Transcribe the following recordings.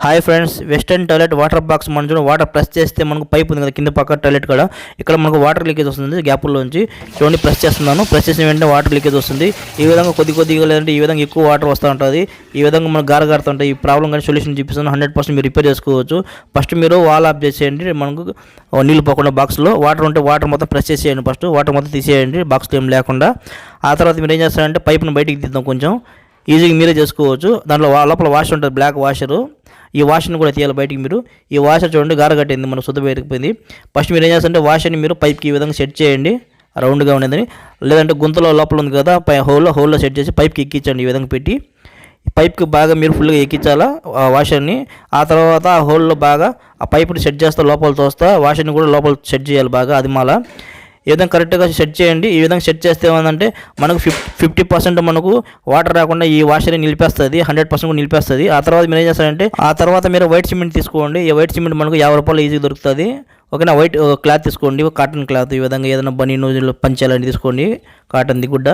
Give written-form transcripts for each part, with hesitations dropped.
Hi friends, western toilet water box మనం చూడండి. Water press చేస్తే మనకు పైప్ ఉంది కదా కింద పక్క టాయిలెట్ కూడా, ఇక్కడ మనకు వాటర్ లీకేజ్ వస్తుంది గ్యాపుల్లోంచి. చూడండి, ప్రెస్ చేస్తున్నాను. ప్రెస్ చేసిన వెంటనే వాటర్ లీకేజ్ వస్తుంది. ఈ విధంగా కొద్దిగా లేదంటే ఈ విధంగా ఎక్కువ వాటర్ వస్తూ ఉంటుంది. ఈ విధంగా మనకు గారగారుతుంటాయి. ఈ ప్రాబ్లం కానీ సొల్యూషన్ చూపిస్తాను. 100% మీరు రిపేర్ చేసుకోవచ్చు. ఫస్ట్ మీరు వాల్ ఆఫ్ చేసేయండి. మనకు నీళ్ళు పోకుండా బాక్స్లో వాటర్ ఉంటే వాటర్ మొత్తం ప్రెస్ చేసేయండి. ఫస్ట్ వాటర్ మొత్తం తీసేయండి బాక్స్లో ఏం లేకుండా. ఆ తర్వాత మీరు ఏం చేస్తారంటే పైప్ని బయటికి తీద్దాం. కొంచెం ఈజీగా మీరే చేసుకోవచ్చు. దాంట్లో లోపల వాష్ ఉంటుంది, బ్లాక్ వాషరు. ఈ వాషర్ని కూడా తీయాలి బయటికి. మీరు ఈ వాషర్ చూడండి గారగట్టింది, మనకు శుద్ధ పెరిగిపోయింది. ఫస్ట్ మీరు ఏం చేస్తారంటే వాషర్ని మీరు పైప్కి ఈ విధంగా సెట్ చేయండి, రౌండ్గా ఉండేదని. లేదంటే గుంతలో లోపల ఉంది కదా హోల్లో సెట్ చేసి పైప్కి ఎక్కించండి. ఈ విధంగా పెట్టి పైప్కి బాగా మీరు ఫుల్గా ఎక్కించాలా వాషర్ని. ఆ తర్వాత ఆ హోల్లో బాగా ఆ పైప్ని సెట్ చేస్తా, లోపల తోస్తా వాషర్ని కూడా లోపల సెట్ చేయాలి బాగా. అది మాల ఈ విధంగా కరెక్ట్గా సెట్ చేయండి. ఈ విధంగా సెట్ చేస్తే ఏమందంటే మనకు 50% మనకు వాటర్ రాకుండా ఈ వాషర్ని నిలిపేస్తుంది, 100% కూడా నిలిపేస్తుంది. ఆ తర్వాత మీరు ఏం చేస్తారంటే ఆ తర్వాత మీరు వైట్ సిమెంట్ తీసుకోండి. ఈ వైట్ సిమెంట్ మనకు 50 రూపాయలు ఈజీగా దొరుకుతుంది. ఓకేనా. వైట్ క్లాత్ తీసుకోండి, కాటన్ క్లాత్. ఈ విధంగా ఏదైనా బనీను పంచాలని తీసుకోండి, కాటన్ది గుడ్డ.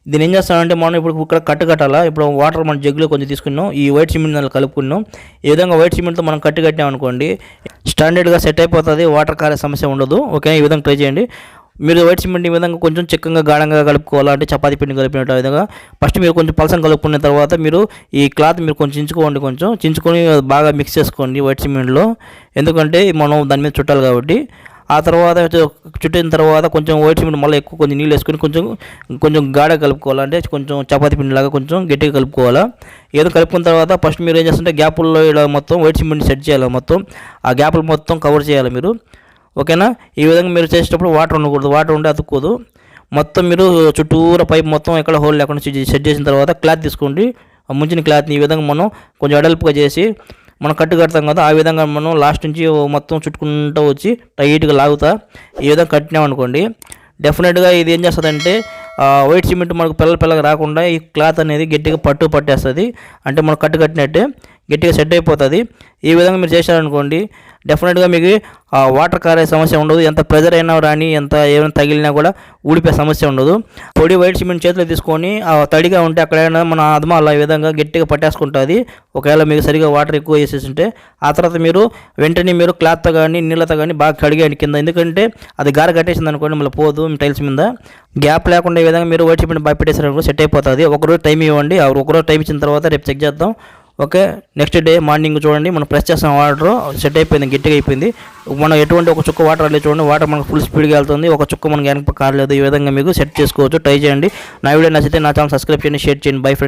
దీన్ని ఏం చేస్తామంటే మనం ఇప్పుడు ఇక్కడ కట్టాలా. ఇప్పుడు వాటర్ మన జగ్గులో కొంచెం తీసుకున్నాం, ఈ వైట్ సిమెంట్ దాన్ని కలుపుకున్నాం. ఈ విధంగా వైట్ సిమెంట్తో మనం కట్టాం అనుకోండి, స్టాండర్డ్గా సెట్ అయిపోతుంది, వాటర్ కారే సమస్య ఉండదు. ఓకే, ఈ విధంగా ట్రై చేయండి. మీరు వైట్ సిమెంట్ ఈ విధంగా కొంచెం చిక్కగా గాఢంగా కలుపుకోవాలంటే చపాతీ పిండి కలిపినట్టు విధంగా ఫస్ట్ మీరు కొంచెం పలసన కలుపుకున్న తర్వాత మీరు ఈ క్లాత్ మీరు కొంచెం చించుకోండి, కొంచెం చించుకొని బాగా మిక్స్ చేసుకోండి వైట్ సిమెంట్లో. ఎందుకంటే మనం దాని మీద చుట్టాలి కాబట్టి. ఆ తర్వాత చుట్టిన తర్వాత కొంచెం వైట్ సిమెంట్ మళ్ళీ ఎక్కువ కొంచెం నీళ్ళు వేసుకొని కొంచెం గాఢ కలుపుకోవాలంటే కొంచెం చపాతీ పిండిలాగా కొంచెం గట్టిగా కలుపుకోవాలా. ఏదో కలుపుకున్న తర్వాత ఫస్ట్ మీరు ఏం చేస్తుంటే గ్యాపుల్లో ఇలా మొత్తం వైట్ సిమెంట్ సెట్ చేయాలి. మొత్తం ఆ గ్యాపులు మొత్తం కవర్ చేయాలి మీరు. ఓకేనా. ఈ విధంగా మీరు చేసేటప్పుడు వాటర్ ఉండకూడదు, వాటర్ ఉంటే అతుక్కోదు. మొత్తం మీరు చుట్టూరా పైప్ మొత్తం ఎక్కడ హోల్ లేకుండా సెట్ చేసిన తర్వాత క్లాత్ తీసుకోండి. ముంచిన క్లాత్ని ఈ విధంగా మనం కొంచెం అడల్పుగా చేసి మనం కడతాం కదా, ఆ విధంగా మనం లాస్ట్ నుంచి మొత్తం చుట్టుకుంటూ వచ్చి టైట్గా లాగుతా ఈ విధంగా కట్టినామనుకోండి, డెఫినెట్గా ఇది ఏం చేస్తుందంటే వైట్ సిమెంట్ మనకు పిల్లగా రాకుండా ఈ క్లాత్ అనేది గట్టిగా పట్టేస్తుంది. అంటే మనం కట్టినట్టే గట్టిగా సెట్ అయిపోతుంది. ఈ విధంగా మీరు చేశారనుకోండి, డెఫినెట్గా మీకు వాటర్ కారే సమస్య ఉండదు. ఎంత ప్రెజర్ అయినా రాని, ఎంత ఏమైనా తగిలినా కూడా ఊడిపోయే సమస్య ఉండదు. పొడి వైట్ సిమెంట్ చేతిలో తీసుకొని తడిగా ఉంటే అక్కడైనా మన అదమాల ఈ విధంగా గట్టిగా పట్టేసుకుంటుంది. ఒకవేళ మీకు సరిగా వాటర్ ఎక్కువ వేసేసింటే ఆ తర్వాత మీరు వెంటనే మీరు క్లాత్తో కానీ నీళ్ళతో కానీ బాగా కడిగేయండి కింద. ఎందుకంటే అది గార కట్టేసింది అనుకోండి మళ్ళీ పోదు టైల్స్ మీద. గ్యాప్ లేకుండా ఈ విధంగా మీరు వైట్ సిమెంట్ బాగా పెట్టేసారనుకో సెట్ అయిపోతుంది. ఒకరోజు టైం ఇవ్వండి. ఒకరోజు టైం ఇచ్చిన తర్వాత రేపు చెక్ చేద్దాం. ఓకే, నెక్స్ట్ డే మార్నింగ్ చూడండి, మనం ప్రెస్ చేస్తాం, వాటర్ సెట్ అయిపోయింది, గట్టిగా అయిపోయింది. మనం ఎటువంటి ఒక చుక్క వాటర్ వెళ్ళి చూడండి, వాటర్ మనకు ఫుల్ స్పీడ్గా వెళ్తుంది, ఒక చుక్క మనకి వెనక కారలేదు. ఈ విధంగా మీకు సెట్ చేసుకోవచ్చు. ట్రై చేయండి. నా వీడియో నచ్చితే నా ఛానల్ సబ్స్క్రైబ్ చేయండి, షేర్ చేయండి. Bye friends.